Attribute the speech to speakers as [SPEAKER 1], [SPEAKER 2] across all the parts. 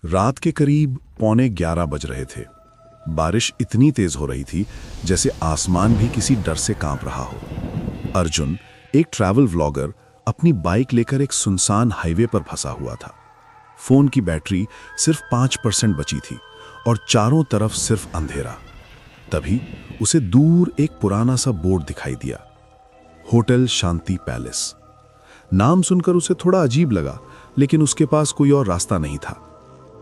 [SPEAKER 1] रात के करीब 11:15 बज रहे थे। बारिश इतनी तेज हो रही थी जैसे आसमान भी किसी डर से कांप रहा हो। अर्जुन, एक ट्रैवल व्लॉगर, अपनी बाइक लेकर एक सुनसान हाईवे पर फंसा हुआ था। फोन की बैटरी सिर्फ 5% बची थी और चारों तरफ सिर्फ अंधेरा। तभी उसे दूर एक पुराना सा बोर्ड दिखाई दिया, होटल शांति पैलेस। नाम सुनकर उसे थोड़ा अजीब लगा, लेकिन उसके पास कोई और रास्ता नहीं था।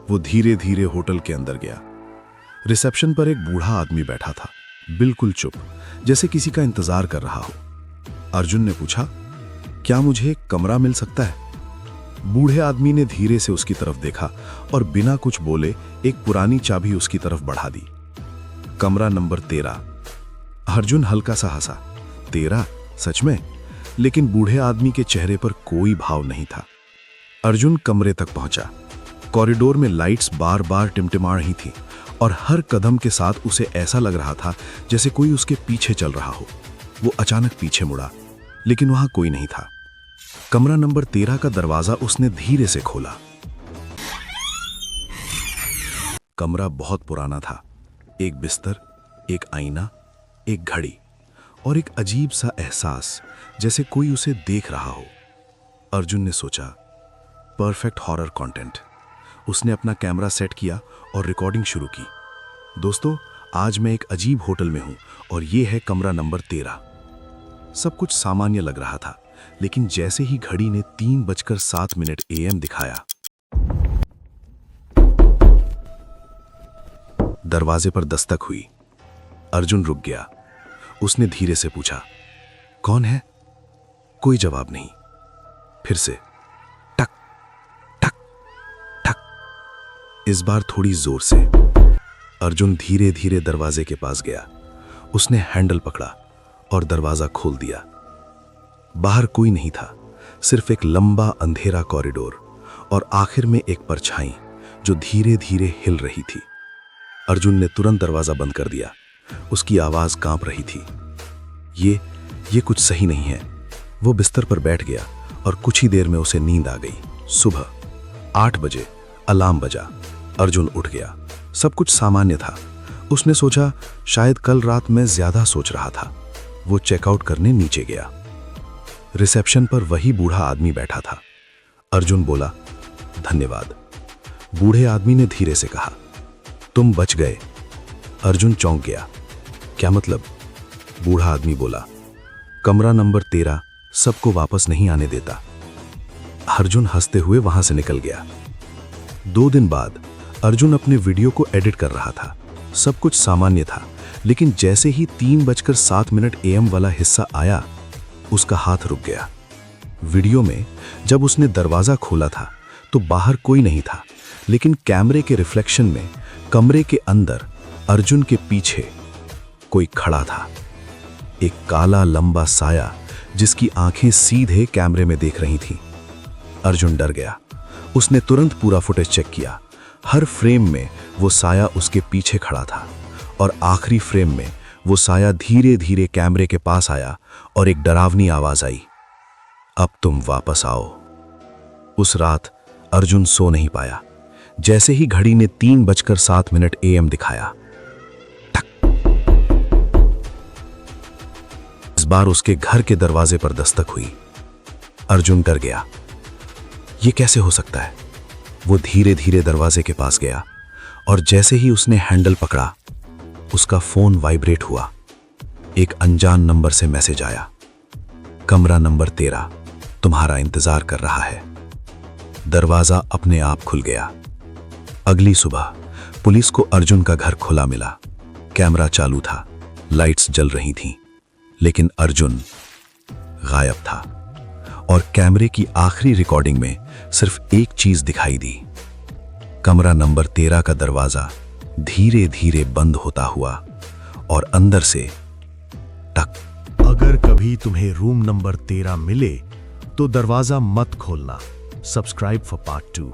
[SPEAKER 1] वो धीरे धीरे होटल के अंदर गया। रिसेप्शन पर एक बूढ़ा आदमी बैठा था, बिल्कुल चुप, जैसे किसी का इंतजार कर रहा हो। अर्जुन ने पूछा, क्या मुझे एक कमरा मिल सकता है? बूढ़े आदमी ने धीरे से उसकी तरफ देखा और बिना कुछ बोले एक पुरानी चाबी उसकी तरफ बढ़ा दी। कमरा नंबर 13। अर्जुन हल्का सा हंसा। 13? सच में? लेकिन बूढ़े आदमी के चेहरे पर कोई भाव नहीं था। अर्जुन कमरे तक पहुंचा। कॉरिडोर में लाइट्स बार बार टिमटिमा रही थी और हर कदम के साथ उसे ऐसा लग रहा था जैसे कोई उसके पीछे चल रहा हो। वो अचानक पीछे मुड़ा, लेकिन वहां कोई नहीं था। कमरा नंबर 13 का दरवाजा उसने धीरे से खोला। कमरा बहुत पुराना था। एक बिस्तर, एक आईना, एक घड़ी और एक अजीब सा एहसास जैसे कोई उसे देख रहा हो। अर्जुन ने सोचा, परफेक्ट हॉरर कंटेंट। उसने अपना कैमरा सेट किया और रिकॉर्डिंग शुरू की। दोस्तों, आज मैं एक अजीब होटल में हूं और यह है कमरा नंबर 13। सब कुछ सामान्य लग रहा था, लेकिन जैसे ही घड़ी ने 3:07 AM दिखाया, दरवाजे पर दस्तक हुई। अर्जुन रुक गया। उसने धीरे से पूछा, कौन है? कोई जवाब नहीं। फिर से टक टक टक, इस बार थोड़ी जोर से। अर्जुन धीरे धीरे दरवाजे के पास गया। उसने हैंडल पकड़ा और दरवाजा खोल दिया। बाहर कोई नहीं था, सिर्फ एक लंबा अंधेरा कॉरिडोर और आखिर में एक परछाई जो धीरे धीरे हिल रही थी। अर्जुन ने तुरंत दरवाजा बंद कर दिया। उसकी आवाज कांप रही थी। ये कुछ सही नहीं है। वो बिस्तर पर बैठ गया और कुछ ही देर में उसे नींद आ गई। सुबह 8 बजे अलार्म बजा। अर्जुन उठ गया। सब कुछ सामान्य था। उसने सोचा, शायद कल रात मैं ज्यादा सोच रहा था। वो चेकआउट करने नीचे गया। रिसेप्शन पर वही बूढ़ा आदमी बैठा था। अर्जुन बोला, धन्यवाद। बूढ़े आदमी ने धीरे से कहा, तुम बच गए। अर्जुन चौंक गया। क्या मतलब? बूढ़ा आदमी बोला, कमरा नंबर 13 सबको वापस नहीं आने देता। अर्जुन हंसते हुए वहां से निकल गया। 2 दिन बाद अर्जुन अपने वीडियो को एडिट कर रहा था। सब कुछ सामान्य था, लेकिन जैसे ही 3:07 AM वाला हिस्सा आया, उसका हाथ रुक गया। वीडियो में जब उसने दरवाजा खोला था तो बाहर कोई नहीं था, लेकिन कैमरे के रिफ्लेक्शन में कमरे के अंदर अर्जुन के पीछे कोई खड़ा था। एक काला लंबा साया जिसकी आंखें सीधे कैमरे में देख रही थीं। अर्जुन डर गया। उसने तुरंत पूरा फुटेज चेक किया। हर फ्रेम में वो साया उसके पीछे खड़ा था और आखिरी फ्रेम में वो साया धीरे धीरे कैमरे के पास आया और एक डरावनी आवाज आई, अब तुम वापस आओ। उस रात अर्जुन सो नहीं पाया। जैसे ही घड़ी ने 3:07 AM दिखाया, इस बार उसके घर के दरवाजे पर दस्तक हुई। अर्जुन डर गया। यह कैसे हो सकता है? वो धीरे धीरे दरवाजे के पास गया और जैसे ही उसने हैंडल पकड़ा, उसका फोन वाइब्रेट हुआ। एक अनजान नंबर से मैसेज आया, कमरा नंबर 13 तुम्हारा इंतजार कर रहा है। दरवाजा अपने आप खुल गया। अगली सुबह पुलिस को अर्जुन का घर खुला मिला। कैमरा चालू था, लाइट्स जल रही थीं, लेकिन अर्जुन गायब था और कैमरे की आखिरी रिकॉर्डिंग में सिर्फ एक चीज दिखाई दी, कमरा नंबर 13 का दरवाजा धीरे धीरे बंद होता हुआ और अंदर से टक।
[SPEAKER 2] अगर कभी तुम्हें रूम नंबर 13 मिले तो दरवाजा मत खोलना। Subscribe for part 2।